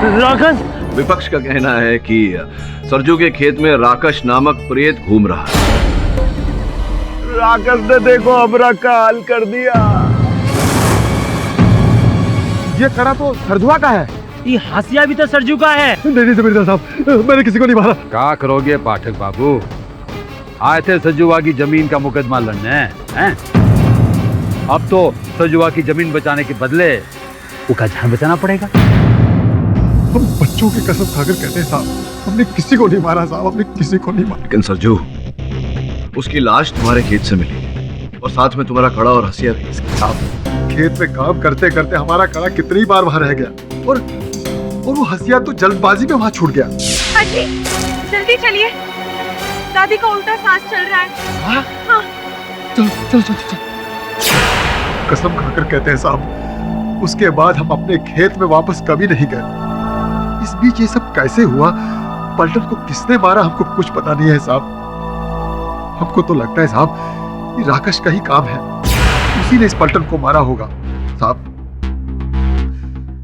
राकेश? विपक्ष का कहना है कि सरजू के खेत में राकेश नामक प्रेत घूम रहा है। राकेश ने देखो अमरा का हाल कर दिया। ये कड़ा तो सरजुआ का है। ये हासिया भी तो सरजू का है। नहीं जमींदार साहब, मैंने किसी को नहीं मारा। क्या करोगे पाठक बाबू, आए थे सजुआ की जमीन का मुकदमा लड़ने हैं? अब तो सजुआ की जमीन बचाने के बदले उसका जान बचाना पड़ेगा। हम बच्चों की कसम खाकर कहते हैं साहब, हमने किसी को नहीं मारा साहब, हमने किसी को नहीं मारा। लेकिन सरजू, उसकी लाश तुम्हारे खेत से मिली और साथ में तुम्हारा कड़ा और हंसिया भी। साहब, खेत में काम करते करते हमारा कड़ा कितनी बार वहां रह गया और वो हंसिया तो जल्दबाजी में वहां छूट गया। अजी, जल्दी चलिए, दादी का उल्टा सांस चल रहा है। हाँ? चल। कसम खाकर कहते हैं साहब, उसके बाद हम अपने खेत में वापस कभी नहीं गए। इस बीच ये सब कैसे हुआ, पलटन को किसने मारा, हमको कुछ पता नहीं है साहब। हमको तो लगता है साहब ये राकेश का ही काम है, उसी ने इस पलटन को मारा होगा। साहब,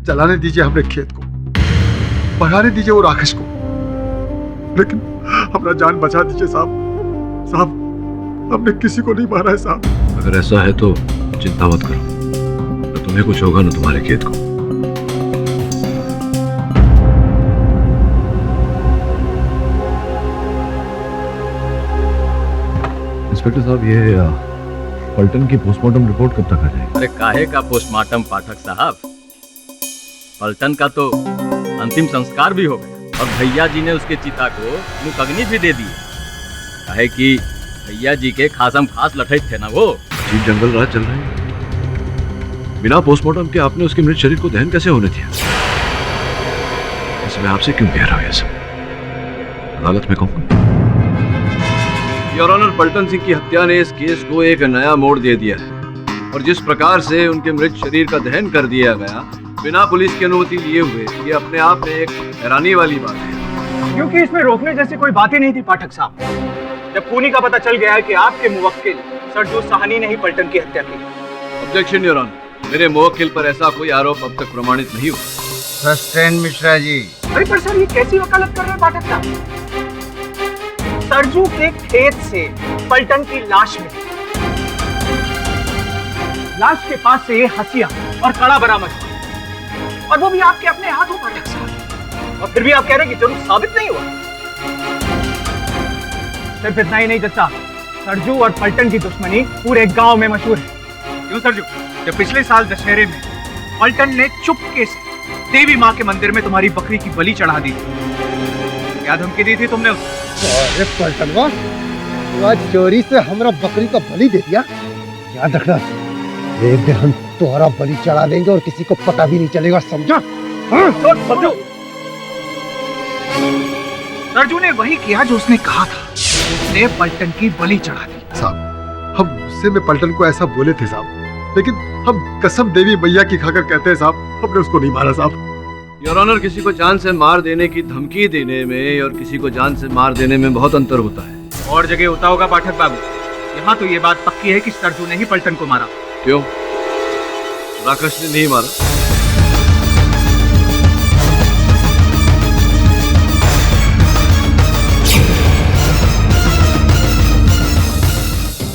चलाने दीजिए हमने खेत को, भगाने दीजिए वो राकेश को, लेकिन हमारा जान बचा दीजिए साहब। साहब, हमने किसी को नहीं मारा है साहब। अगर ऐसा है तो चिंता मत करो, न तुम्हें कुछ होगा न तुम्हारे खेत को। इंस्पेक्टर साहब, ये पलटन की पोस्टमार्टम रिपोर्ट कब तक आ जाएगी? अरे काहे का पोस्टमार्टम पाठक साहब, पलटन का तो अंतिम संस्कार भी हो गया और भैया जी ने उसके चिता को मुकग्नि भी दे दी। काहे कि भैया जी के खासम खास लठैत थे ना वो। जीप जंगल राज चल रहे हैं, बिना पोस्टमार्टम के आपने उसके मृत शरीर को दहन कैसे होने दिया? इसमें आपसे क्यों कह रहा हूं ये सब? अदालत में कहूंगा। योर ऑनर, पलटन सिंह की हत्या ने इस केस को एक नया मोड़ दे दिया है और जिस प्रकार से उनके मृत शरीर का दहन कर दिया गया बिना पुलिस की अनुमति लिए हुए, ये अपने आप में एक हैरानी वाली बात है। क्योंकि इसमें रोकने जैसी कोई बात ही नहीं थी पाठक साहब। जब खूनी का पता चल गया है कि आपके मुवक्किल सरजू साहनी ने ही पलटन की हत्या की। ऑब्जेक्शन योर ऑनर, मेरे मुवक्किल पर ऐसा कोई आरोप अब तक प्रमाणित नहीं हुआ। सस्टेन मिश्रा जी। अरे पर सर, ये कैसी वकालत कर रहे हैं पाठक साहब? सरजू के खेत से पलटन की लाश मिली, लाश के पास से हंसिया और कड़ा बरामद हुआ, और वो भी आपके अपने हाथों पाठक साहब। और फिर भी आप कह रहे हैं कि जरूर साबित नहीं हुआ। सिर्फ इतना ही नहीं जज साहब, सरजू और पलटन की दुश्मनी पूरे गांव में मशहूर है। क्यों सरजू, जब पिछले साल दशहरे में पलटन ने चुपके से देवी माँ के मंदिर में तुम्हारी बकरी की बलि चढ़ा दी थी, क्या धमकी दी थी तुमने उसे? अरे पलटनवा, तू आज चोरी से हमरा बकरी का बलि दे दिया। याद रखना, एक दिन हम तुम्हारा बलि चढ़ा देंगे और किसी को पता भी नहीं चलेगा, समझा? हाँ? सरजू ने वही किया जो उसने कहा था, उसने पलटन की बलि चढ़ा दी। साहब, हम गुस्से में पलटन को ऐसा बोले थे साहब, लेकिन हम कसम देवी मैया की खाकर कहते हैं साहब, हमने उसको नहीं मारा साहब। योर ऑनर, किसी को जान से मार देने की धमकी देने में और किसी को जान से मार देने में बहुत अंतर होता है। और जगह होता होगा पाठक बाबू, यहाँ तो ये बात पक्की है कि सरजू ने ही पलटन को मारा। क्यों? राकेश ने नहीं मारा?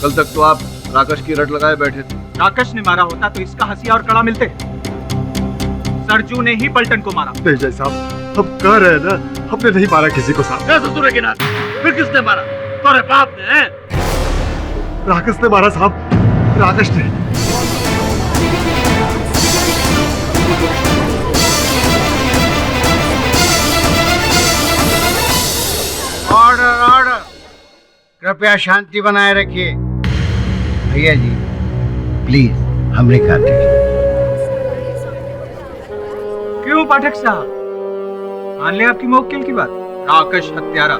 कल तक तो आप राकेश की रट लगाए बैठे थे। राकेश ने मारा होता तो इसका हंसिया और कड़ा मिलते। सरजू ने ही पलटन को मारा। नहीं जय साहब, हम कह रहे हैं ना, हमने नहीं मारा किसी को साहब। फिर किसने मारा? तुम्हारे बाप ने? राकेश ने मारा साहब, राकेश ने। ऑर्डर ऑर्डर, कृपया शांति बनाए रखिए। भैया जी प्लीज हमने कहा क्यों पाठक साहब, मान ले आपकी मुवक्किल की बात। राकेश हत्यारा।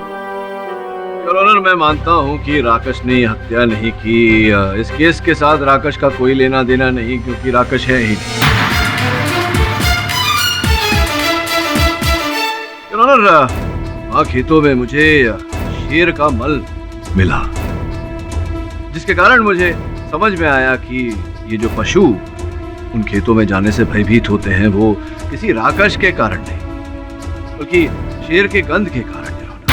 योर ऑनर, मैं मानता हूं कि राकेश ने हत्या नहीं की। इस केस के साथ राकेश का कोई लेना देना नहीं, क्योंकि राकेश है ही नहीं। योर ऑनर, वहां खेतों में मुझे शेर का मल मिला, जिसके कारण मुझे समझ में आया कि ये जो पशु उन खेतों में जाने से भयभीत होते हैं वो किसी राकेश के कारण नहीं, बल्कि शेर के गंध के कारण योर ऑनर।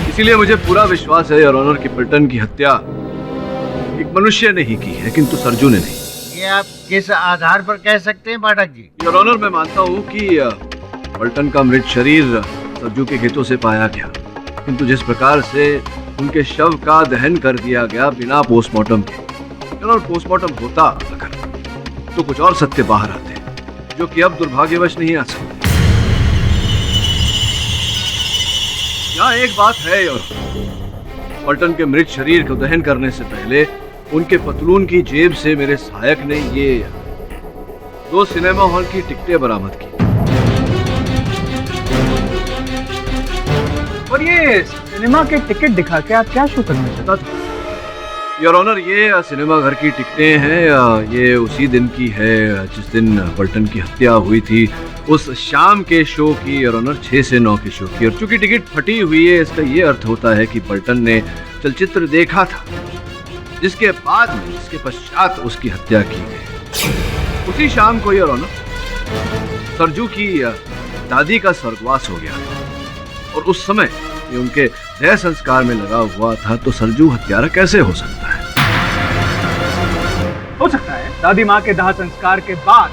इसीलिए मुझे पूरा विश्वास है योर ऑनर कि पलटन की हत्या एक मनुष्य ने ही की है, किंतु सरजू ने नहीं। ये आप किस आधार पर कह सकते हैं पाठक जी? योर ऑनर, मैं मानता हूँ कि पलटन का मृत शरीर सरजू के खेतों से पाया गया, किंतु जिस प्रकार से उनके शव का दहन कर दिया गया बिना पोस्टमार्टम के, और पोस्टमार्टम होता अगर तो कुछ और सत्य बाहर आते जो कि अब दुर्भाग्यवश नहीं आ सकते। यहाँ एक बात है योर ऑनर, पलटन के मृत शरीर को दहन करने से पहले उनके पतलून की जेब से मेरे सहायक ने ये 2 सिनेमा हॉल की टिकटें बरामद की। और ये सिनेमा के टिकट दिखा के आप क्या शो करना चाहते थे? योर ऑनर, ये सिनेमा घर की टिकटें हैं। ये उसी दिन की है जिस दिन पलटन की हत्या हुई थी, उस शाम के शो की योर ऑनर, 6 से 9 के शो की। और चूंकि टिकट फटी हुई है, इसका ये अर्थ होता है कि पलटन ने चलचित्र देखा था, जिसके बाद में, जिसके पश्चात उसकी हत्या की गई। उसी शाम को योर ऑनर, सरजू की दादी का स्वर्गवास हो गया और उस समय ये उनके देह संस्कार में लगा हुआ था, तो सरजू हत्यारा कैसे हो सकता है? हो सकता है दादी माँ के दाह संस्कार के बाद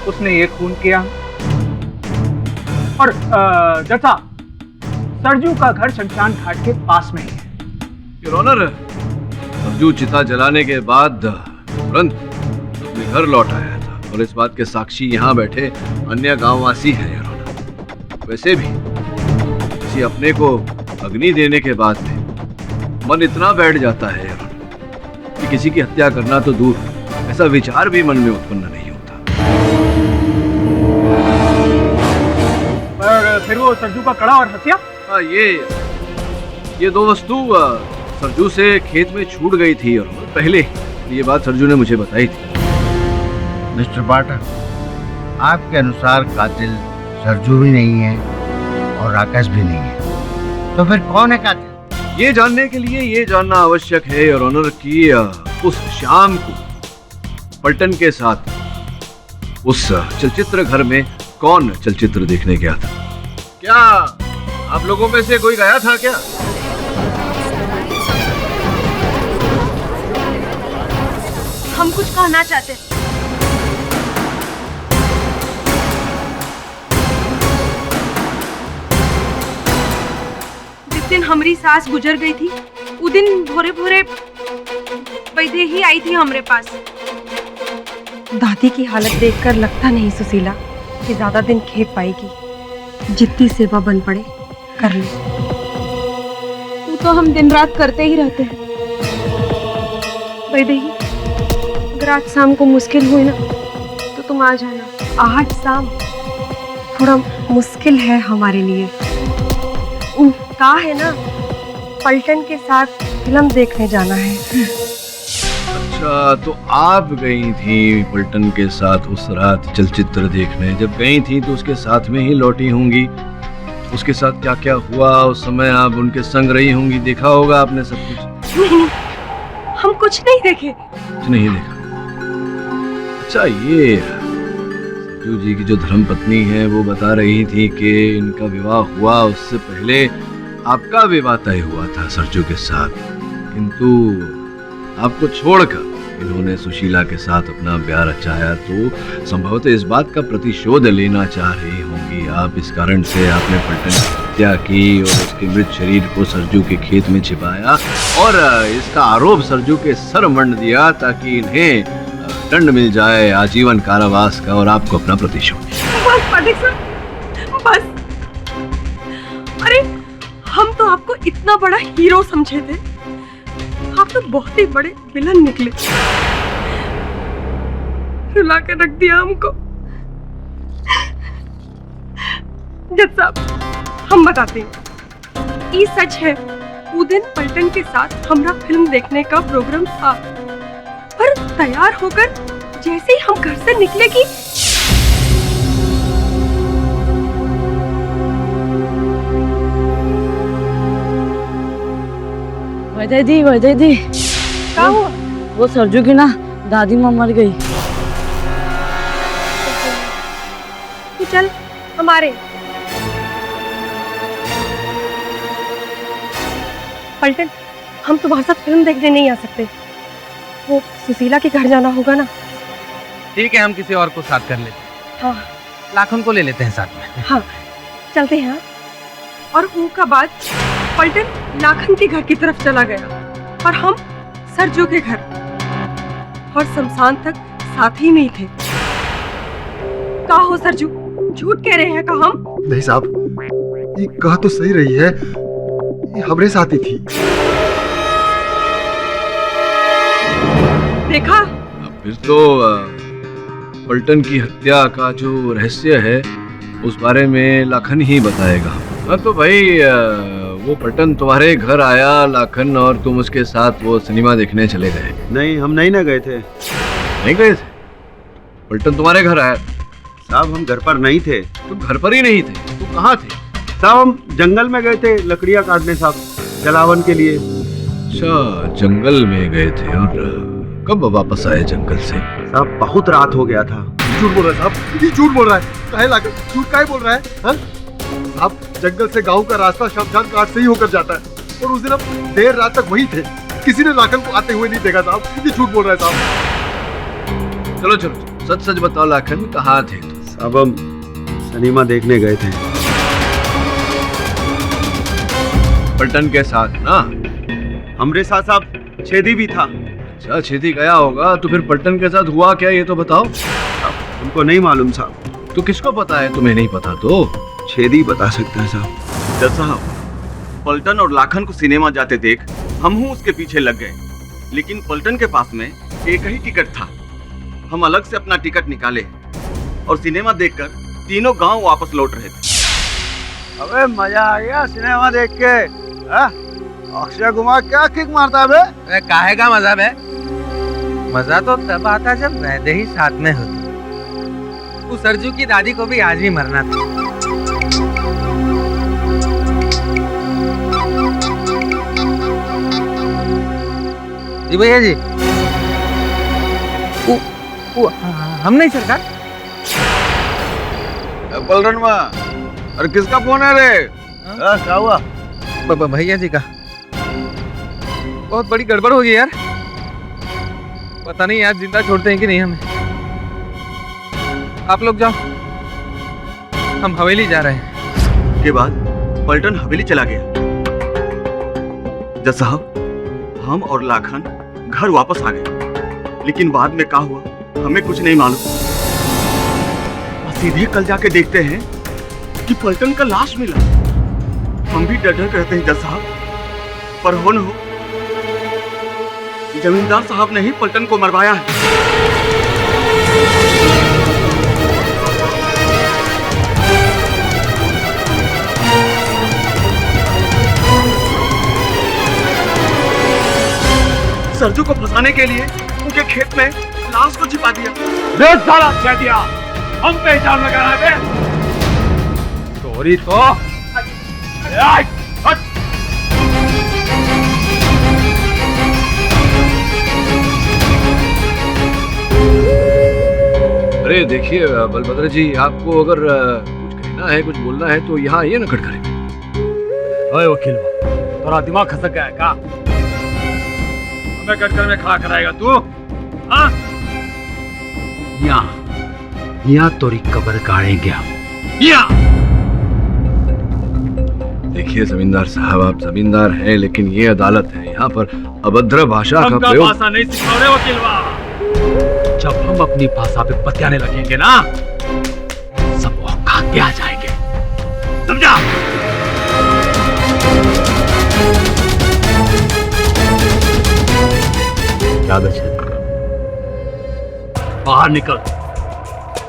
उसने ये खून किया। और जैसा सरजू का घर शमशान घाट के पास में ही है। योर ऑनर, सरजू चिता जलाने के बाद तुरंत अपने घर लौट आया था और इस बात के साक्षी यहाँ बैठे अन्य गांववासी हैं योर ऑनर। वैसे भी किसी अपने को अग्नि देने के बाद में मन इतना बैठ जाता है योर ऑनर कि किसी की हत्या करना तो दूर, ऐसा विचार भी मन में उत्पन्न नहीं होता। पर फिर वो सरजू का कड़ा और हथिया? हाँ, ये 2 वस्तु सरजू से खेत में छूट गई थी और पहले ये बात सरजू ने मुझे बताई थी। मिस्टर पाठक, आपके अनुसार कातिल सरजू भी नहीं है और राकेश भी नहीं है, तो फिर कौन है कातिल? ये जानने के लिए ये जानना आवश्यक है योर ऑनर कि उस शाम को पलटन के साथ उस चलचित्र घर में कौन चलचित्र देखने गया था। क्या आप लोगों में से कोई गया था क्या? हम कुछ कहना चाहते हैं। जिस दिन हमारी सास गुजर गई थी, उस दिन भोरे भोरे वैदेही आई थी हमारे पास। दादी की हालत देखकर लगता नहीं सुशीला कि ज्यादा दिन खेप पाएगी। जितनी सेवा बन पड़े कर ले। वो तो हम दिन रात करते ही रहते हैं। वैदेही, अगर आज शाम को मुश्किल हुई ना तो तुम आ जाना। आज शाम थोड़ा मुश्किल है हमारे लिए। कहा है ना, पलटन के साथ फिल्म देखने जाना है। अच्छा, तो आप गई थी पलटन के साथ उस रात चलचित्र देखने। जब गई थी तो उसके साथ में ही लौटी होंगी। उसके साथ क्या क्या हुआ उस समय आप उनके संग रही होंगी, देखा होगा आपने सब कुछ। नहीं, हम कुछ नहीं देखे। कुछ नहीं देखा। अच्छा, ये सरजू जी की जो धर्मपत्नी है वो बता रही थी कि इनका विवाह हुआ उससे पहले आपका विवाह तय हुआ था सरजू के साथ, किंतु आपको छोड़कर इन्होंने सुशीला के साथ अपना ब्याह रचाया, तो संभवतः इस बात का प्रतिशोध लेना चाह रही होंगी आप। इस कारण से आपने पलटन की हत्या की और उसके मृत शरीर को सरजू के खेत में छिपाया और इसका आरोप सरजू के सर मंड दिया ताकि इन्हें दंड मिल जाए आजीवन कारावास का और आपको अपना प्रतिशोध। बस पाठक साहब, बस। अरे, हम तो आपको इतना बड़ा हीरो समझे थे, आप तो बहुत ही बड़े विलन निकले। रुला कर रख दिया हमको। जज साहब, हम बताते हैं, ये सच है। वो दिन पलटन के साथ हमरा फिल्म देखने का प्रोग्राम था, पर तैयार होकर जैसे ही हम घर से निकले कि वजय जी क्या हुआ? वो सरजू की ना दादी माँ मर गई। तू चल हमारे। पलटन, हम तुम्हारे साथ फिल्म देखने नहीं आ सकते। वो सुशीला के घर जाना होगा ना। ठीक है, हम किसी और को साथ कर लेते हैं। हाँ लाखन को ले लेते हैं साथ में। हाँ चलते हैं। और ऊ का बाद पलटन लाखन के घर की तरफ चला गया और हम सरजू के घर और शमशान तक साथ ही में ही थे। का हो सरजू, झूठ कह रहे हैं का हम? नहीं साहब, ये कह तो सही रही है, ये हमरे साथ ही थी। देखा? फिर तो पलटन की हत्या का जो रहस्य है उस बारे में लाखन ही बताएगा। हाँ तो भाई वो पलटन तुम्हारे घर आया लाखन, और तुम उसके साथ वो सिनेमा देखने चले गए? नहीं, हम नहीं ना गए थे। नहीं गए थे? पलटन तुम्हारे घर आया? साहब हम घर पर नहीं थे। तुम घर पर ही नहीं थे? तुम कहाँ थे? साहब हम जंगल में गए थे लकड़ियाँ काटने साहब, जलावन के लिए। अच्छा, जंगल में गए थे। और कब वापस आए जंगल से? साहब बहुत रात हो गया था। झूठ बोल रहा है साहब, ये झूठ बोल रहा है। काहे लाकर झूठ काहे बोल रहा है? हाँ? साहब जंगल से गांव का रास्ता शमशान घाट से ही होकर जाता है, और उस दिन हम देर रात तक वही थे। किसी ने लाखन को आते हुए नहीं देखा साहब। ये झूठ बोल रहा है साहब। चलो चलो, सच सच बताओ लाखन, कहाँ थे? साहब हम सिनेमा देखने गए थे। पलटन के साथ ना? हमरे साथ साहब छेदी भी था। अच्छा, छेदी गया होगा, तो फिर पलटन के साथ हुआ क्या ये तो बताओ। हमको नहीं मालूम साहब। तो किसको पता है? तुम्हें नहीं पता तो छेदी बता सकता है साहब। जज साहब, पलटन और लाखन को सिनेमा जाते देख हम हूँ उसके पीछे लग गए, लेकिन पलटन के पास में एक ही टिकट था। हम अलग से अपना टिकट निकाले और सिनेमा देखकर तीनों गांव वापस लौट रहे थे। अबे मजा आ गया सिनेमा देख के। अक्षय कुमार क्या किक मारता है बे? काहे का मजा है? मजा तो तब आता जब वैदे ही साथ में होते। उस सरजू की दादी को भी आज ही मरना था। जी भैया जी। हम नहीं सरकार। पलटन माँ, अरे किसका फोन है रे? क्या हुआ? भैया जी का बहुत बड़ी गड़बड़ हो गई यार। पता नहीं यार जिंदा छोड़ते हैं कि नहीं हमें। आप लोग जाओ, हम हवेली जा रहे हैं। के बाद पलटन हवेली चला गया। जज साहब, हम और लाखन घर वापस आ गए, लेकिन बाद में क्या हुआ हमें कुछ नहीं मालूम। सीधे कल जाके देखते हैं कि पलटन का लाश मिला। हम भी डर डर कहते हैं जज साहब, पर हो न हो जमींदार साहब ने ही पलटन को मरवाया है। सरजू को फंसाने के लिए उनके खेत में लाश को छिपा दिया। साला दिया, हम पहचान लगा रहे थे। चोरी तो अरे देखिए बलभद्र जी, आपको अगर कुछ कहना है, कुछ बोलना है तो यहाँ आइए ना खड़खड़े। ओए वकील, थोड़ा दिमाग खसक गया है का? हमें कटकर में खड़ा कराएगा तू? हाँ? यहाँ तोरी कब्र गाड़ेंगे हम। देखिए जमींदार साहब, आप जमींदार हैं, लेकिन ये अदालत है। यहाँ पर अभद्र भाषा का प्रयोग। भाषा नहीं सिखा रहे वकील बा। जब हम अपनी भाषा पे बतियाने लगेंगे ना, सब औकात पे आ जाएंगे, समझा? बाहर निकल।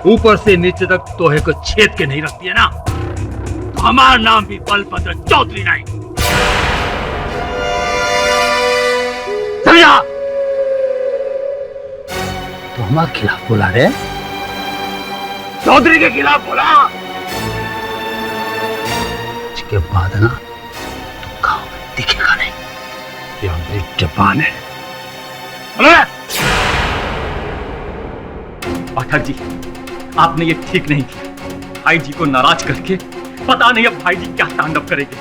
ऊपर से नीचे तक तोहे को छेद के नहीं रखती है ना, तो हमारा नाम भी बलभद्र चौधरी नहीं। समझा? तो हमारे खिलाफ बोला रे? चौधरी के खिलाफ बोला। इसके बाद ना तो गाँव में दिखेगा नहीं। ये मेरी जबान है। अरे पाठक जी, आपने ये ठीक नहीं किया। भाई जी को नाराज करके पता नहीं अब भाई जी क्या तांडव करेंगे।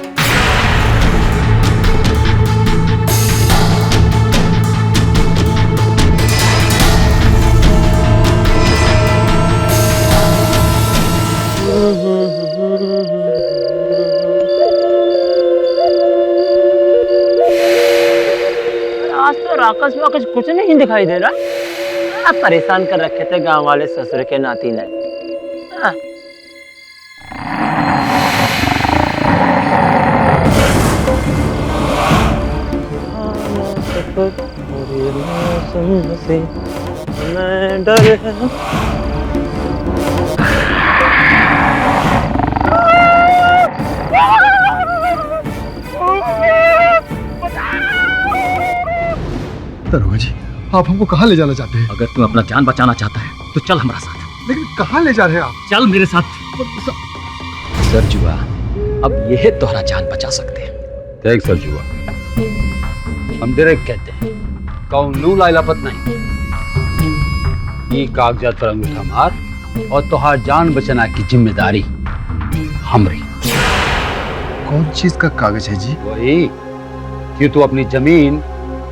आज तो राकस वाकस कुछ नहीं दिखाई दे रहा। परेशान कर रखे थे गांव वाले ससुर के नाती ने। दरोगा जी, आप हमको कहाँ ले जाना चाहते हैं? अगर तुम अपना जान बचाना चाहता है तो चल हमारा साथ। लेकिन कहाँ ले जा रहे हैं आप? चल मेरे साथ। सरजुआ, अब यह तोहरा जान बचा सकते हैं। देख सरजुआ, हम डायरेक्ट कहते हैं, कौनू लाइलापत नहीं। ये कागजात पर अंगूठा मार और तोहार जान बचाना की जिम्मेदारी हमरी। कौन चीज का कागज है जी? वही कि तू अपनी जमीन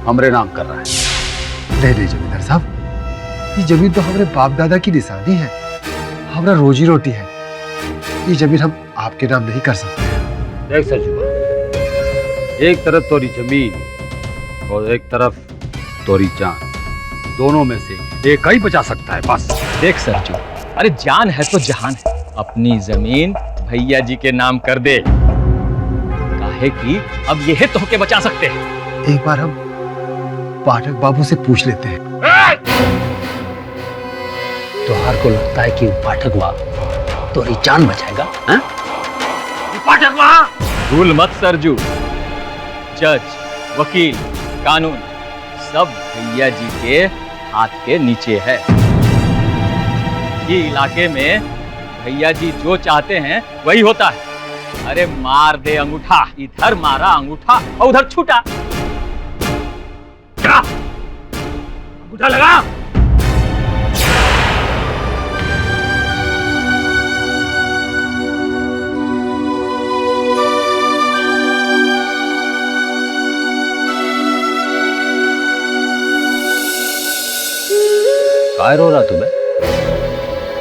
हमरे नाम कर रहा है। नहीं जमींदार साहब, ये जमीन तो हमारे बाप दादा की निशानी है, हमारा रोजी रोटी है। ये जमीन हम आपके नाम नहीं कर सकते। देख सरजुआ, एक तरफ तोरी जमीन और एक तरफ तोरी जान, दोनों में से एक ही बचा सकता है बस। देख सरजू, अरे जान है तो जहान है। अपनी जमीन भैया जी के नाम कर दे, काहे कि अब यह तो के बचा सकते हैं। एक बार हम पाठक बाबू से पूछ लेते हैं। तोहार को लगता है कि पाठक तोरी जान बचाएगा? पाठक भूल मत सरजू, जज, वकील, कानून सब भैया जी के हाथ के नीचे है। ये इलाके में भैया जी जो चाहते हैं वही होता है। अरे मार दे अंगूठा, इधर मारा अंगूठा और उधर छूटा। अंगूठा लगा। काय रो रहा तुम्हें?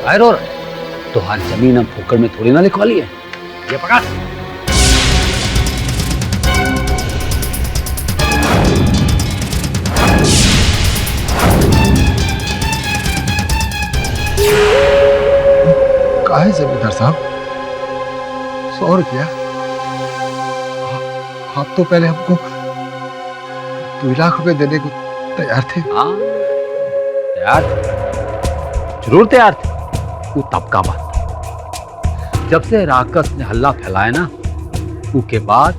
काय रो रहा? तुम्हारी जमीन हम फोकट में थोड़ी ना लिखवा ली है। ये पकड़। काहे जमींदार साहब? 100 रुपया? आप तो पहले हमको 2 लाख रुपए देने को तैयार थे। हाँ तैयार, जरूर तैयार थे। वो तब का बात, जब से राकस ने हल्ला फैलाया ना, उसके बाद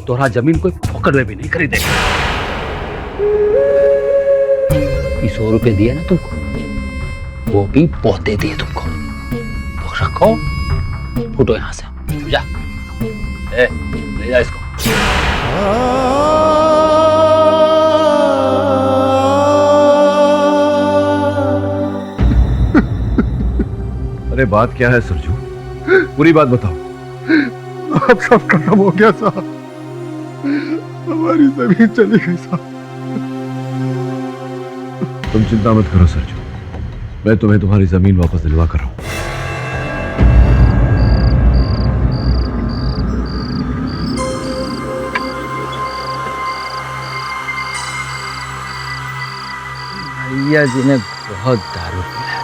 तोरा जमीन कोई फोकट में भी नहीं खरीदेगा। 100 रुपए दिए ना तुमको, वो भी पौधे दिए तुमको। तो रखो, फुटो यहां से, जा ले जा इसको। अरे बात क्या है सरजू, पूरी बात बताओ। अब सब खत्म हो गया साहब, हमारी जमीन चली गई साहब। तुम चिंता मत करो सरजू, मैं तुम्हें तुम्हारी जमीन वापस दिलवा कर रहा हूं। भैया जी ने बहुत दारू पिया,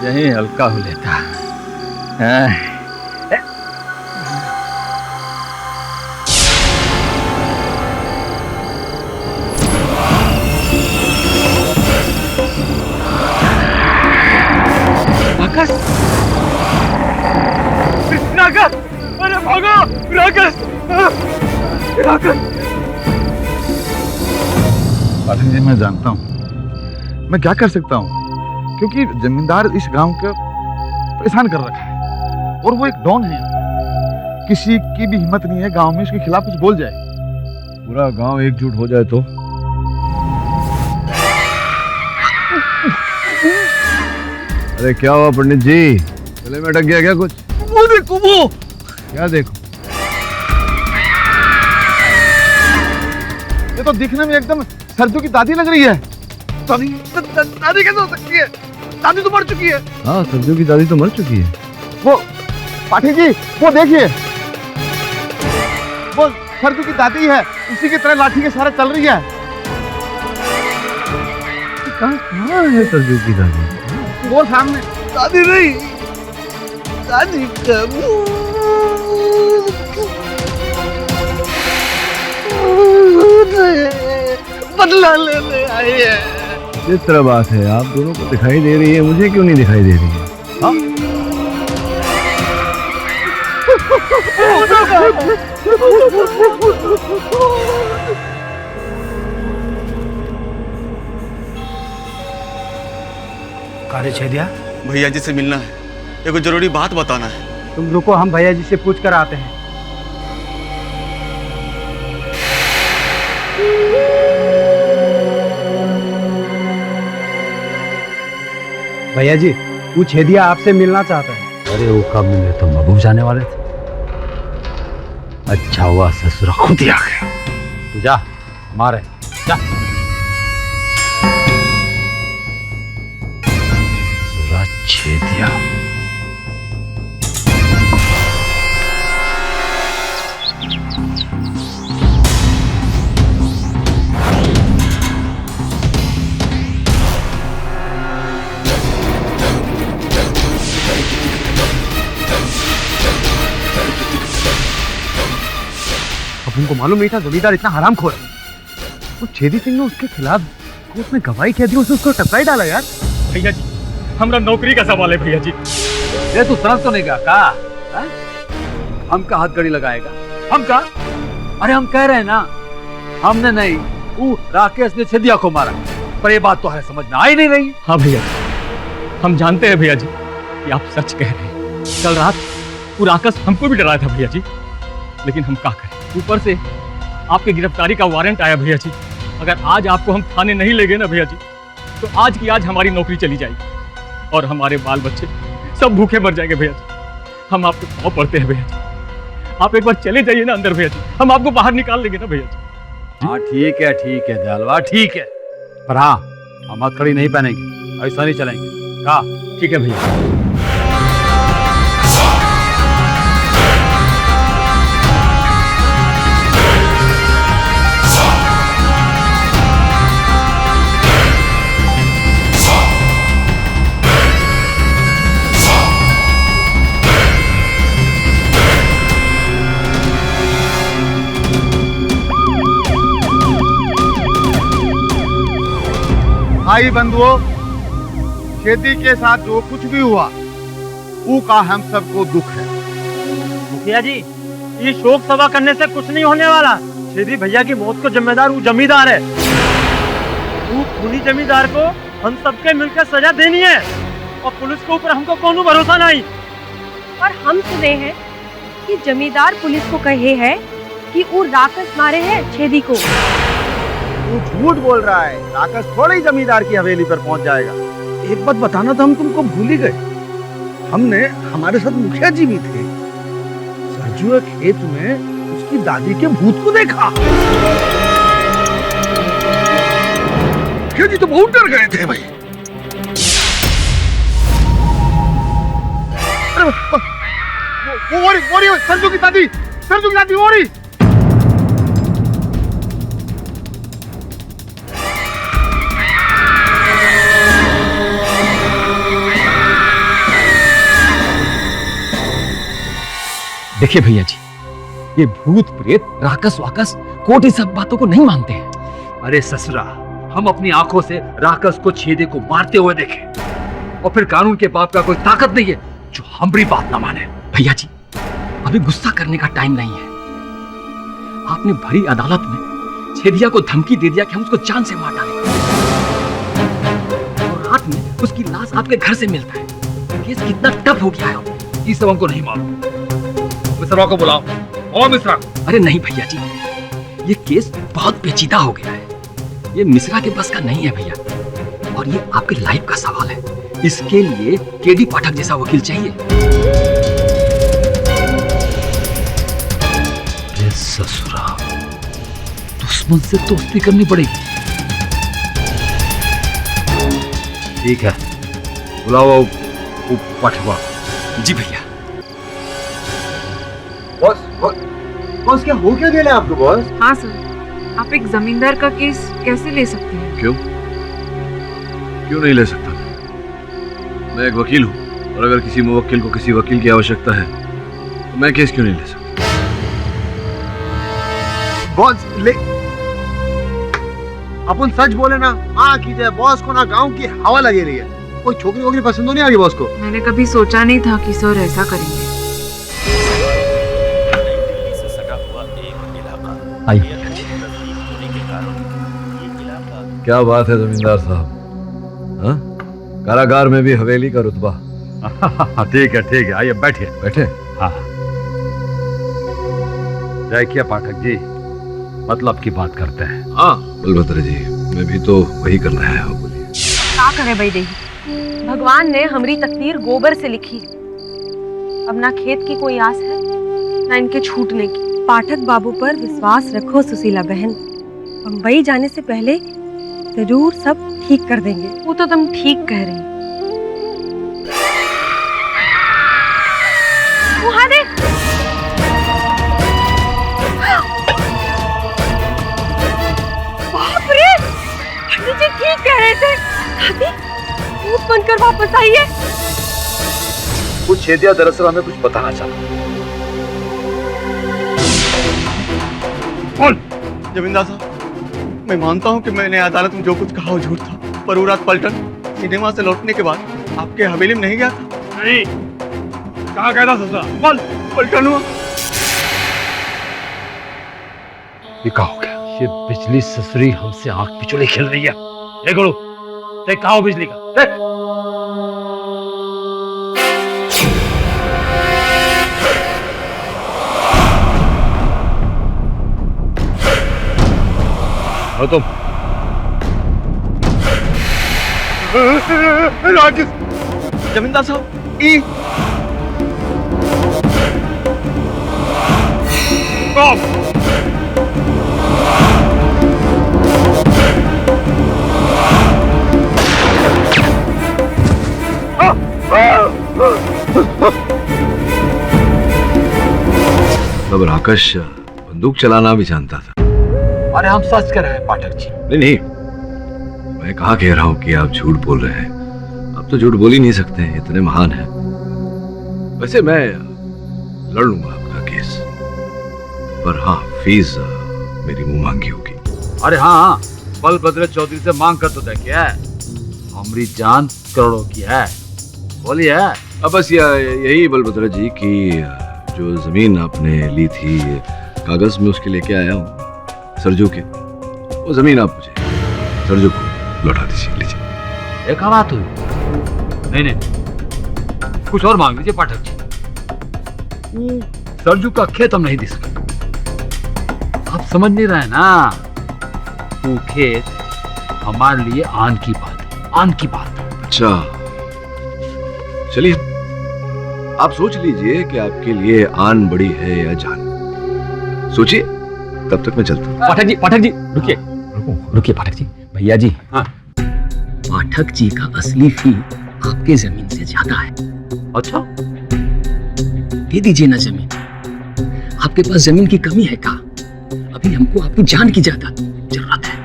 यही हल्का हो लेता। राकस! राकस! अरे भागो! राकस! राकस! पाठक जी, मैं जानता हूँ मैं क्या कर सकता हूँ, क्योंकि जमींदार इस गांव को परेशान कर रखा है और वो एक डॉन है। किसी की भी हिम्मत नहीं है गांव में इसके खिलाफ कुछ बोल जाए। पूरा गांव एकजुट हो जाए तो अरे क्या हुआ पंडित जी, गले में अटक गया क्या कुछ? वो देखो वो। क्या देखो? ये तो दिखने में एकदम सरजू की दादी लग रही है। दादी कैसे हो सकती है? दादी तो मर चुकी है। हाँ, सरजू की दादी तो मर चुकी है। वो पाठी जी, वो देखिए, वो सरजू की दादी है, उसी की तरह लाठी के सहारे चल रही है। कहाँ है सरजू की दादी? वो सामने। दादी नहीं, दादी बदला लेने आई है। किस तरह बात है, आप दोनों को दिखाई दे रही है, मुझे क्यों नहीं दिखाई दे रही है? हाँ? कारे छेदिया, भैया जी से मिलना है, एक जरूरी बात बताना है। तुम रुको, हम भैया जी से पूछ कर आते हैं। भैया जी, वो छेदिया आपसे मिलना चाहता है। अरे वो कब मिले, तो महबूब जाने वाले थे। अच्छा हुआ ससुरा खुद ही आ गया। तू जा, मारे जा। ससुरा छेदिया। अब उनको मालूम नहीं था जमींदार इतना हरामखोर है। वो छेदी सिंह ने उसके खिलाफ कोर्ट में गवाही कह दी, उसको टपकाई डाला यार। भैया जी, हमारा नौकरी का सवाल है भैया जी। ये तू समझ तो नहीं गया का? हम का हाथ गड़ी लगाएगा? हम का? अरे हम कह रहे हैं ना, हमने नहीं, वो राकेश ने छेदिया को मारा। पर ये बात तो है समझ में आ ही नहीं रही। हाँ भैया, हम जानते हैं भैया जी कि आप सच कह रहे हैं। कल रात वो राकेश हमको भी डराया था भैया जी, लेकिन हम क्या करें, ऊपर से आपकी गिरफ्तारी का वारंट आया भैया जी। अगर आज आपको हम थाने नहीं ले गए ना भैया जी, तो आज की आज हमारी नौकरी चली जाएगी और हमारे बाल बच्चे सब भूखे मर जाएंगे भैया जी। हम आपके पाँव पड़ते हैं भैया जी, आप एक बार चले जाइए ना अंदर भैया जी, हम आपको बाहर निकाल लेंगे ना भैया जी। हाँ ठीक है दयालवा, ठीक है, पर हाँ हम हथकड़ी नहीं पहनेंगे, ऐसा नहीं चलेंगे। कहा? ठीक है भैया। भाई बंधुओं, छेदी के साथ जो कुछ भी हुआ वो का हम सबको दुख है। मुखिया जी, ये शोक सभा करने से कुछ नहीं होने वाला। छेदी भैया की मौत को जिम्मेदार वो जमींदार है। वो खूनी जमींदार को हम सबके मिलकर सजा देनी है और पुलिस के ऊपर हमको कोनो भरोसा नहीं। और हम सुने हैं कि जमींदार पुलिस को कहे है कि वो राकेश मारे हैं छेदी को। तू झूठ बोल रहा है, राकेश थोड़े ही जमींदार की हवेली पर पहुंच जाएगा। एक बात बताना तो हम तुमको भूल ही गए, हमने हमारे साथ मुखिया जी भी थे। सरजू के खेत में उसकी दादी के भूत को देखा। मुखिया जी तो बहुत डर गए थे भाई। वो सरजू की दादी वो रही। देखिए भैया जी, ये भूत प्रेत राकस वाकस कोट इस सब बातों को नहीं मानते हैं। अरे ससुरा, हम अपनी आंखों से राकस को छेदे को मारते हुए देखे, और फिर कानून के बाप का कोई ताकत नहीं है जो हमारी बात ना माने। भैया जी, अभी गुस्सा करने का टाइम नहीं है। आपने भरी अदालत में छेदिया को धमकी दे दिया कि हम उसको जान से मार डालेंगे, और रात में उसकी लाश आपके घर से मिलता है। केस कितना टफ हो गया है। ये सब हमको नहीं मालूम। मिश्रा को बुलाओ। और मिश्रा। अरे नहीं भैया जी, ये केस बहुत पेचीदा हो गया है। ये मिश्रा के बस का नहीं है भैया, और ये आपके लाइफ का सवाल है। इसके लिए केडी पाठक जैसा वकील चाहिए। अरे ससुरा, दुश्मन से दोस्ती करनी पड़ेगी। ठीक है, बुलाओ पाठवा। जी भैया। बॉस क्या हो क्या गया आपको बॉस? हाँ सर, आप एक जमींदार का केस कैसे ले सकते हैं? क्यों नहीं ले सकता? मैं एक वकील हूँ और अगर किसी मुवक्किल को किसी वकील की आवश्यकता है तो मैं केस क्यों नहीं ले सकता? बॉस ले, अपन सच बोले ना, हाँ कीजिए। बॉस को ना गांव की हवा लगे रही है। कोई छोकरी वोकरी पसंद हो नहीं आ रही बॉस को? मैंने कभी सोचा नहीं था कि सर ऐसा करेंगे। आइए। क्या बात है जमींदार साहब, हाँ? कारागार में भी हवेली का रुतबा। ठीक है, आइए बैठिए। बैठे? हाँ। देखिए पाठक जी, मतलब की बात करते हैं। हाँ बलभद्र जी, मैं भी तो वही करना है। बोलिए। क्या करे भाई देही, भगवान ने हमारी तकदीर गोबर से लिखी। अब ना खेत की कोई आस है ना इनके छूटने की। पाठक बाबू पर विश्वास रखो सुशीला बहन, बम्बई जाने से पहले जरूर सब ठीक कर देंगे। वो तो तुम ठीक कह रही। वहाँ देख, बाप रे, पंडित जी ठीक कह रहे थे। दादी, मुंह बनकर वापस आइए। कुछ छेदिया दरअसल हमें कुछ बताना चाहता। जमींदार साहब, मैं मानता हूँ कि मैंने अदालत में जो कुछ कहा वो झूठ था, पर वो रात पलटन सिनेमा से लौटने के बाद आपके हवेली में नहीं गया था। नहीं, कहाँ गया था ससुरा? बोल। पलटन हुआ। ये क्या हो गया? ये बिजली ससुरी हमसे आंख पिछोड़े खेल रही है। देख गुरु, देख कहाँ हो बिजली का, देख। हो तुम? जमींदार साहब, ई अब राकेश बंदूक चलाना भी जानता था। अरे हम सच कर रहे हैं पाठक जी। नहीं, मैं कहाँ कह रहा हूँ कि आप झूठ बोल रहे हैं। आप तो झूठ बोल ही नहीं सकते हैं, इतने महान हैं। वैसे मैं लड़ लूंगा आपका केस, पर हाँ फीस मेरी मुंह मांगी होगी। अरे हाँ, बलभद्र चौधरी से मांग कर तो देखिए, हमारी जान करोड़ों की है। बोलिए। अब बस यही बलभद्र जी की जो जमीन आपने ली थी, कागज में उसके लेके आया हूँ सरजू के। वो जमीन आप मुझे सरजू को लौटा दीजिए, लीजिए। एक बात हुई। नहीं, कुछ और मांग लीजिए पाठक जी। सरजू का खेत हम नहीं दे सकते। आप समझ नहीं रहे ना, वो खेत हमारे लिए आन की बात है, आन की बात है। अच्छा चलिए, आप सोच लीजिए कि आपके लिए आन बड़ी है या जान। सोचिए, तब तक मैं चलता हूँ। पाठक जी रुकिए पाठक जी। भैया जी, हाँ, पाठक जी का असली फी आपके जमीन से ज्यादा है। अच्छा, दे दीजिए ना जमीन। आपके पास जमीन की कमी है क्या? अभी हमको आपकी जान की ज्यादा जरूरत है।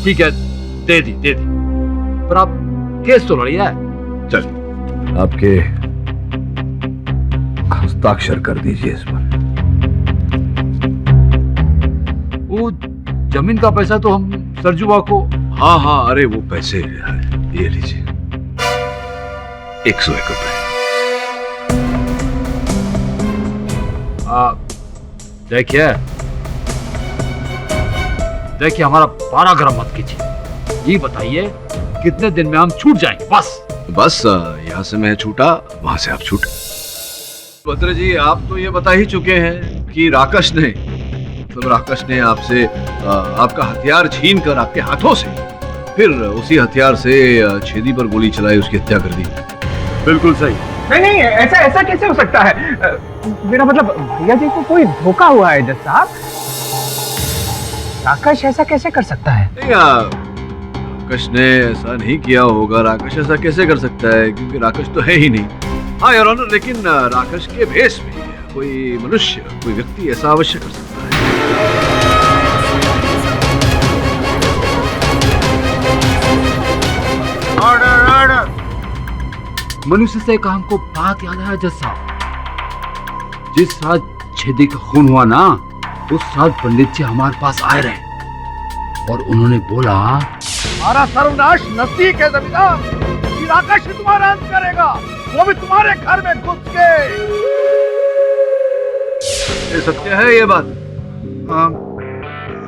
ठीक है, दे दी। पर आप केस तो लड़िए। चल, आपके हस्ताक्षर कर दीजिए इस पर। वो जमीन का पैसा तो हम सरजुआ को। हाँ, अरे वो पैसे ये लीजिए, 101 रुपए। देखिए हमारा पारा गर्म मत कीजिए। ये बताइए कितने दिन में हम छूट जाएंगे? बस यहाँ से मैं छूटा, वहां से आप छूटे। भद्र जी, आप तो ये बता ही चुके हैं कि राकेश ने आपसे आपका हथियार छीन कर आपके हाथों से फिर उसी हथियार से छेदी पर गोली चलाई, उसकी हत्या कर दी। बिल्कुल सही। नहीं नहीं, ऐसा ऐसा कैसे हो सकता है? मेरा मतलब भैया जी को कोई धोखा हुआ है जज साहब। राकेश ऐसा कैसे कर सकता है? नहीं, राकेश ने ऐसा नहीं किया होगा। राकेश ऐसा कैसे कर सकता है, क्योंकि राकेश तो है ही नहीं। हाँ योर ऑनर, लेकिन राकेश के भेष में कोई मनुष्य, कोई व्यक्ति ऐसा अवश्य कर सकता है। Order order. मनुष्य से एक हमको बात याद आया जज साहब। जिस रात छेदी का खून हुआ ना, उस रात पंडित जी हमारे पास आए रहे और उन्होंने बोला, हमारा सर्वनाश नजदीक है जमींदार। ये राकेश ही तुम्हारा अंत करेगा, वो भी तुम्हारे घर में घुस के। ये सत्य है ये बात?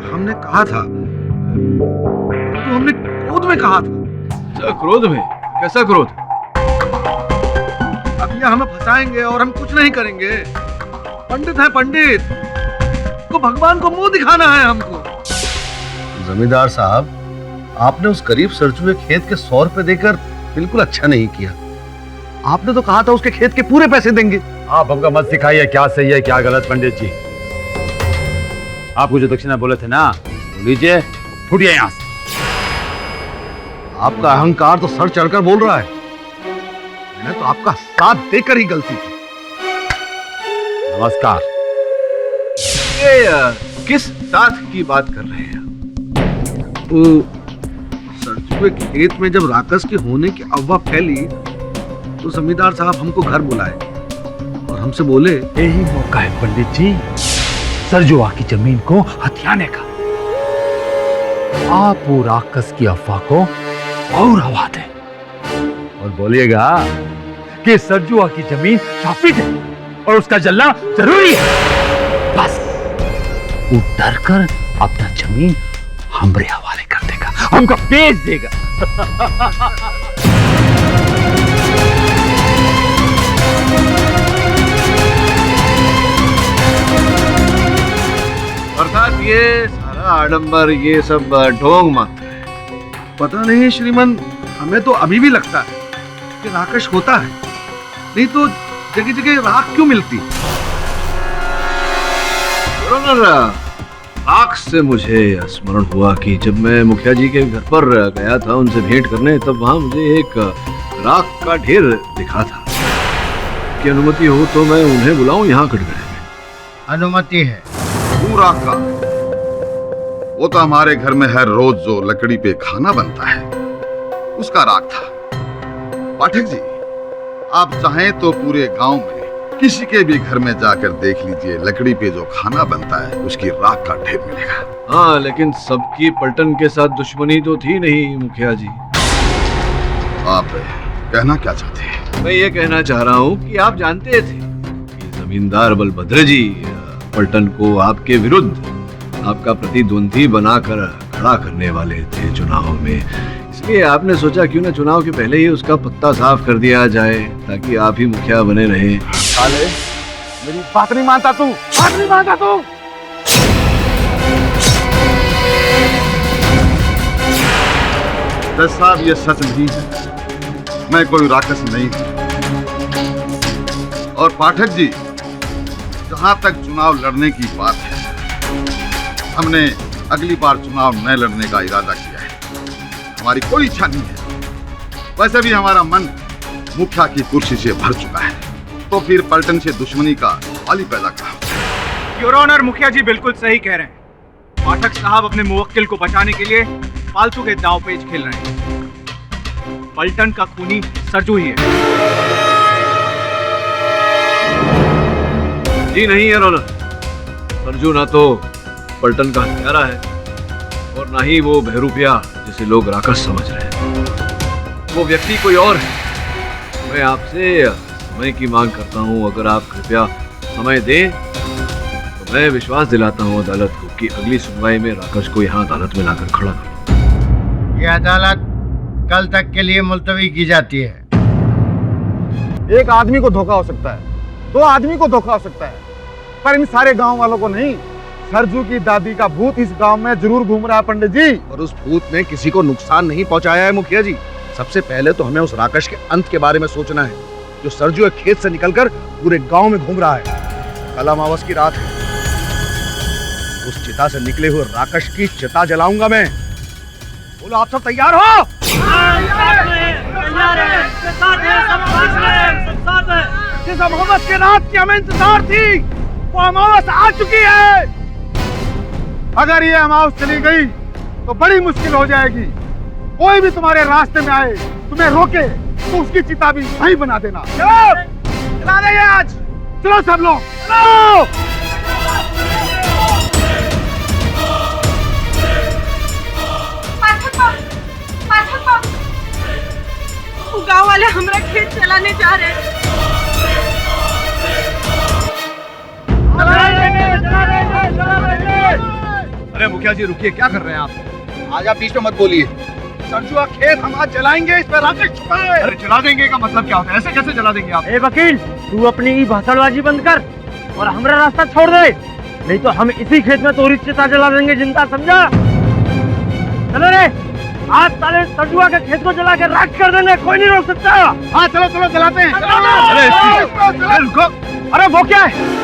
हमने कहा था, तो हमने क्रोध में कहा था। क्रोध में? कैसा क्रोध? अब ये हमें फंसाएंगे और हम कुछ नहीं करेंगे। पंडित है पंडित, तो भगवान को मुंह दिखाना है हमको। जमींदार साहब, आपने उस गरीब सरजू के खेत के 100 रुपए देकर बिल्कुल अच्छा नहीं किया। आपने तो कहा था उसके खेत के पूरे पैसे देंगे। आप हमका मत सिखाइए क्या सही है क्या गलत पंडित जी। आपको जो दक्षिणा बोले थे ना, लीजिए, फुटिए यहाँ से। आपका अहंकार तो सर चढ़कर बोल रहा है। मैंने तो आपका साथ देकर ही गलती की। नमस्कार। ये किस साथ की बात कर रहे हैं? वो सरजू के खेत में जब राकेश के होने की अफवाह फैली, तो जमींदार साहब हमको घर बुलाए और हमसे बोले, यही मौका है पंडित जी सरजुआ की जमीन को हथियाने का। आप वो राकेश की अफवाह को और हवा दें और बोलिएगा कि सरजुआ की जमीन शापित है और उसका जलना जरूरी है। बस वो डर कर अपना जमीन हमरे हवाले कर देगा, हमको बेच देगा। अर्थात ये सारा आडंबर, ये सब ढोंग मात्र है। पता नहीं श्रीमान, हमें तो अभी भी लगता है कि राकेश होता है, नहीं तो जगह जगह राख क्यों मिलती? राख से मुझे स्मरण हुआ कि जब मैं मुखिया जी के घर पर गया था उनसे भेंट करने, तब वहां मुझे एक राख का ढेर दिखा था। की अनुमति हो तो मैं उन्हें बुलाऊं यहाँ कटघरे में? अनुमति है। राख का वो तो हमारे घर में हर रोज जो लकड़ी पे खाना बनता है उसका राख था। पाठक जी, आप चाहें तो पूरे गांव में किसी के भी घर में जाकर देख लीजिए, लकड़ी पे जो खाना बनता है उसकी राख का ढेर मिलेगा। हाँ, लेकिन सबकी पलटन के साथ दुश्मनी तो थी नहीं मुखिया जी। आप कहना क्या चाहते हैं? मैं ये कहना चाह रहा हूँ कि आप जानते थे कि जमींदार बलभद्र जी पलटन को आपके विरुद्ध आपका प्रतिद्वंदी बनाकर खड़ा करने वाले थे चुनाव में। इसलिए आपने सोचा क्यों ना चुनाव के पहले ही उसका पत्ता साफ कर दिया जाए, ताकि आप ही मुखिया बने रहे। साले, मेरी बात नहीं मानता तू, बात नहीं मानता तू। जज साहब, ये सच नहीं है, मैं कोई राक्षस नहीं हूं। और पाठक जी, जहां तक चुनाव लड़ने की बात है, हमने अगली बार चुनाव न लड़ने का इरादा किया है। हमारी कोई इच्छा नहीं है। वैसे भी हमारा मन मुखिया की कुर्सी से भर चुका है, तो फिर पलटन से दुश्मनी का सवाल ही पैदा कहा। योर ऑनर, मुखिया जी बिल्कुल सही कह रहे हैं। पाठक साहब अपने मुवक्किल को बचाने के लिए फालतू के दाव पेच खेल रहे हैं। पलटन का खूनी सरजू ही है। जी नहीं योर ऑनर, सरजू ना तो पलटन का हत्यारा है और ना ही वो बहरूपिया जिसे लोग राकेश समझ रहे हैं। वो व्यक्ति कोई और है। मैं आपसे समय की मांग करता हूँ। अगर आप कृपया समय दें तो मैं विश्वास दिलाता हूँ अदालत को कि अगली सुनवाई में राकेश को यहाँ अदालत में लाकर खड़ा करूँ। ये अदालत कल तक के लिए मुलतवी की जाती है। एक आदमी को धोखा हो सकता है, 2 आदमी को धोखा हो सकता है, पर इन सारे गांव वालों को नहीं, सरजू की दादी का भूत इस गांव में जरूर घूम रहा है पंडित जी। और उस भूत ने किसी को नुकसान नहीं पहुंचाया है मुखिया जी। सबसे पहले तो हमें उस राकेश के अंत के बारे में सोचना है, जो सरजू एक खेत से निकलकर पूरे गांव में घूम रहा है। कल अमावस की रात है, उस चिता से निकले हुए राकेश की चिता जलाऊंगा मैं। बोलो आप सब तैयार हो? जिस अमावस के रात की हमें इंतजार थी, वो अमावस आ चुकी है। अगर ये अमावस चली गई तो बड़ी मुश्किल हो जाएगी। कोई भी तुम्हारे रास्ते में आए, तुम्हें रोके, तो उसकी चिता भी वहीं बना देना। चलो चला देंगे आज। चलो सब लोग चलो। गांव वाले हमरा खेत चलाने जा रहे हैं। अरे मुखिया जी रुकिए, क्या कर रहे हैं आप? आज आप बीच में मत बोलिए। सरजू का खेत हम आज जलाएंगे, इस पर राकेश छुपा है। अरे जला देंगे का मतलब क्या होता है? ऐसे कैसे जला देंगे आप? ए वकील, तू अपनी भाषणबाजी बंद कर और हमारा रास्ता छोड़ दे, नहीं तो हम इसी खेत में तोरी चिता जला देंगे, जिंदा समझा? चलो रे, आज साले सरजुआ के खेत को जला के राख कर देंगे, कोई नहीं रोक सकता। हाँ चलो चलो जलाते हैं। अरे रुको, अरे वो क्या है?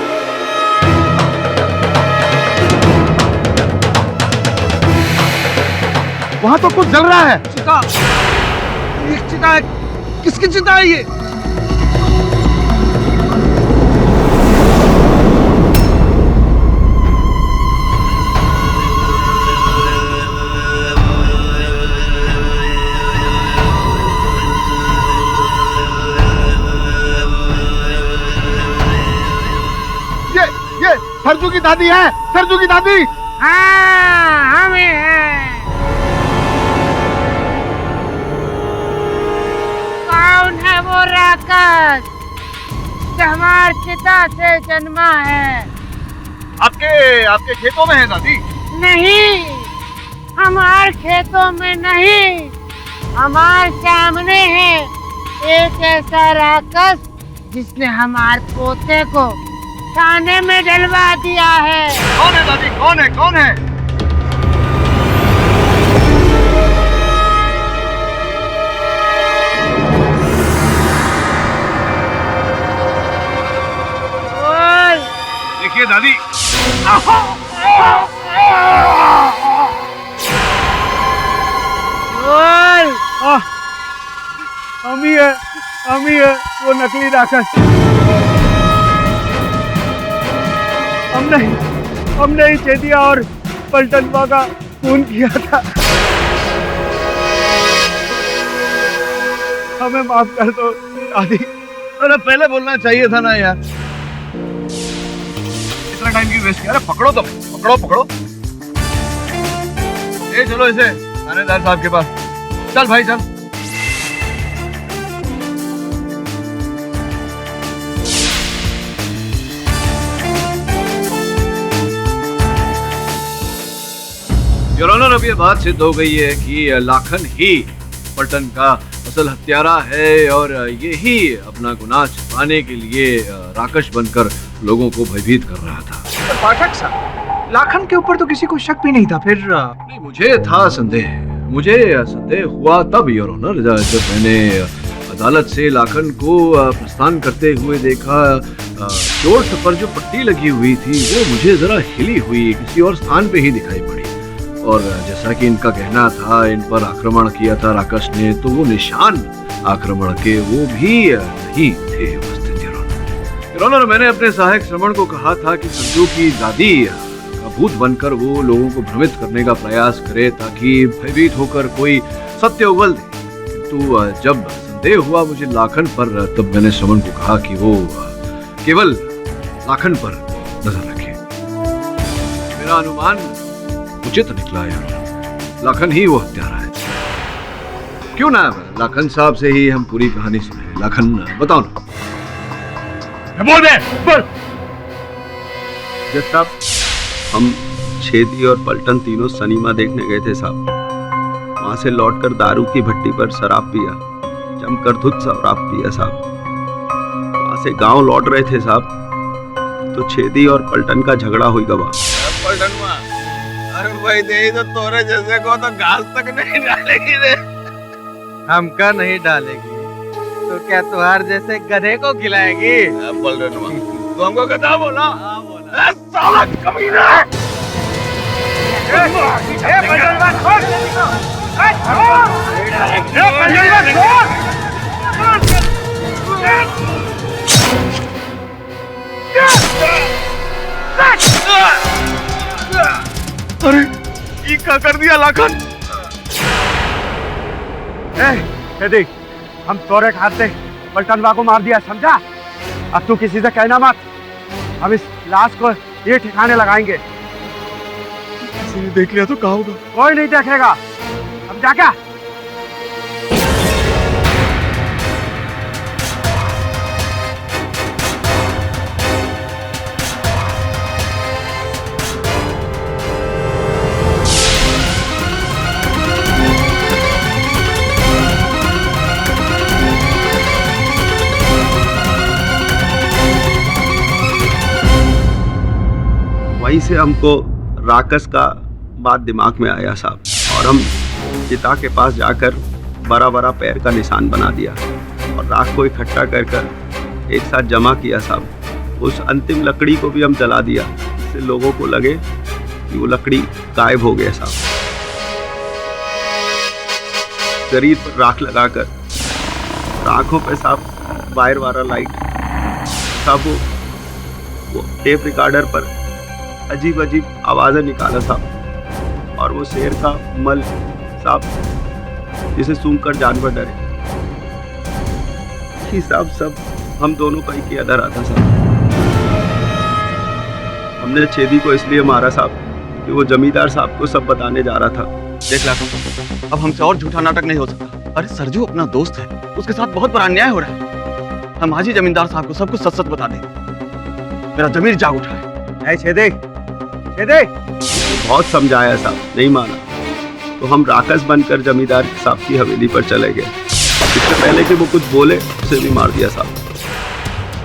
वहाँ तो कुछ जल रहा है। चिता, एक चिता है। किसकी चिता है ये? ये सरजू की दादी है, सरजू की दादी। हाँ, हमें है। कौन है वो राकेश जो हमार चिता से जन्मा है? आपके खेतों में है दादी? नहीं, हमार खेतों में नहीं, हमार सामने है एक ऐसा राकेश जिसने हमार पोते को थाने में डलवा दिया है। कौन है दादी? कौन है? कौन है? देखिए दादी, हम ही है वो नकली राकेश। हमने ही चेदिया और पलटनवा का खून किया था। हमें माफ कर दो दादी। अरे पहले बोलना चाहिए था ना यार। इतना टाइम क्यों वेस्ट किया? अरे पकड़ो तो, पकड़ो पकड़ो। ए चलो इसे थानेदार साहब के पास। चल भाई चल। योर ऑनर, अब ये बात सिद्ध हो गई है कि लाखन ही पलटन का असल हत्यारा है और यही अपना गुनाह छुपाने के लिए राकेश बनकर लोगों को भयभीत कर रहा था। पाठक साहब, लाखन के ऊपर तो किसी को शक भी नहीं था। फिर नहीं, मुझे था संदेह। मुझे संदेह हुआ तब योर ऑनर, जब मैंने अदालत से लाखन को प्रस्थान करते हुए देखा। चोट पर जो पट्टी लगी हुई थी वो मुझे जरा हिली हुई, किसी और स्थान पे ही दिखाई पड़ी। और जैसा कि इनका कहना था, इन पर आक्रमण किया था राकेश ने, तो वो निशान आक्रमण के वो भी नहीं थे उपस्थित। योर ऑनर, मैंने अपने सहायक श्रवण को कहा था कि संजू की दादी का भूत बनकर वो लोगों को भ्रमित करने का प्रयास करे ताकि भयभीत होकर कोई सत्य उगल दे। किंतु जब संदेह हुआ मुझे लाखन पर, तब मैंने श्रवण को कहा कि वो केवल लाखन पर नजर रखे। मेरा अनुमान उचित निकला यार, लाखन ही वो हत्यारा है। क्यों ना लाखन साहब से ही हम पूरी कहानी सुने। लाखन बताओ ना। बोल दे, बोल। जज साहब, हम छेदी और पलटन तीनों सनीमा देखने गए थे साहब। वहां से लौटकर दारू की भट्टी पर शराब पिया, जमकर धुत शराब पिया साहब। वहां से गांव लौट रहे थे साहब, तो छेदी और पलटन का झगड़ा हुई गवा। पलटनवा, अरे भाई दे तो तोरे जैसे को तो घास तक नहीं डालेगी रे। हमका नहीं डालेगी तो क्या तुहार जैसे गधे को खिलाएगी? पलटनवा, तू हमको गधा बोला? साला कमीना! अरे ये क्या कर दिया लाखन? देख, हम तोरे खाते पलटनवा को मार दिया, समझा? अब तू किसी से कहना मत। हम इस लाश को ये ठिकाने लगाएंगे। किसी ने देख लिया तो क्या होगा? कोई नहीं देखेगा। समझा क्या? वहीं से हमको राकस का बात दिमाग में आया साहब, और हम चिता के पास जाकर बड़ा बड़ा पैर का निशान बना दिया और राख को इकट्ठा कर कर एक साथ जमा किया साहब। उस अंतिम लकड़ी को भी हम जला दिया, जिससे लोगों को लगे कि वो लकड़ी गायब हो गया साहब। शरीर पर राख लगाकर आंखों पे साहब वायर वाला लाइट साहब, वो टेप रिकॉर्डर पर अजीब अजीब आवाजें निकाला साहब, और वो शेर का मल साहब जिसे सूंघकर जानवर डरे। ये सब हम दोनों का ही किया धरा था साहब। हमने छेदी को इसलिए मारा साहब कि वो जमींदार साहब को सब बताने जा रहा था। देख लाखन, अब हमसे और झूठा नाटक नहीं हो सकता। अरे सरजू अपना दोस्त है, उसके साथ बहुत बड़ा अन्याय हो रहा है। हम आज ही जमींदार साहब को सब कुछ सच सच बता देंगे। मेरा जमीर जाग उठा है। छेदे बहुत समझाया साहब, नहीं माना, तो हम राकस बनकर जमींदार साहब की हवेली पर चले गए। इससे पहले कि वो कुछ बोले उसे भी मार दिया साहब।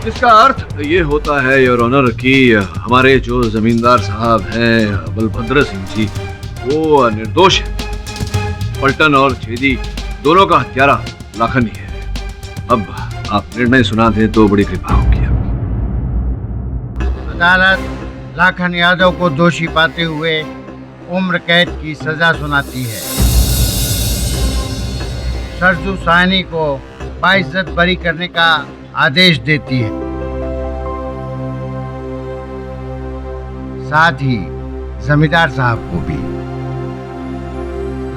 इसका अर्थ ये होता है योर ऑनर कि हमारे जो जमींदार साहब हैं बलभद्र सिंह जी, वो निर्दोष है। पलटन और छेदी दोनों का हत्यारा लाखन ही है। अब आप निर्णय सुना दें तो बड़ी कृपा होगी। अदालत लाखन यादव को दोषी पाते हुए उम्र कैद की सजा सुनाती है। सरजू साहनी को बाइज्जत बरी करने का आदेश देती है। साथ ही जमींदार साहब को भी।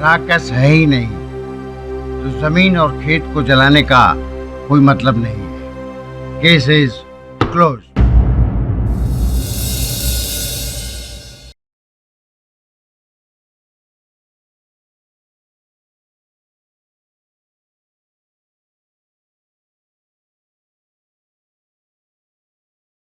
राकस है ही नहीं तो जमीन और खेत को जलाने का कोई मतलब नहीं है। Case is close.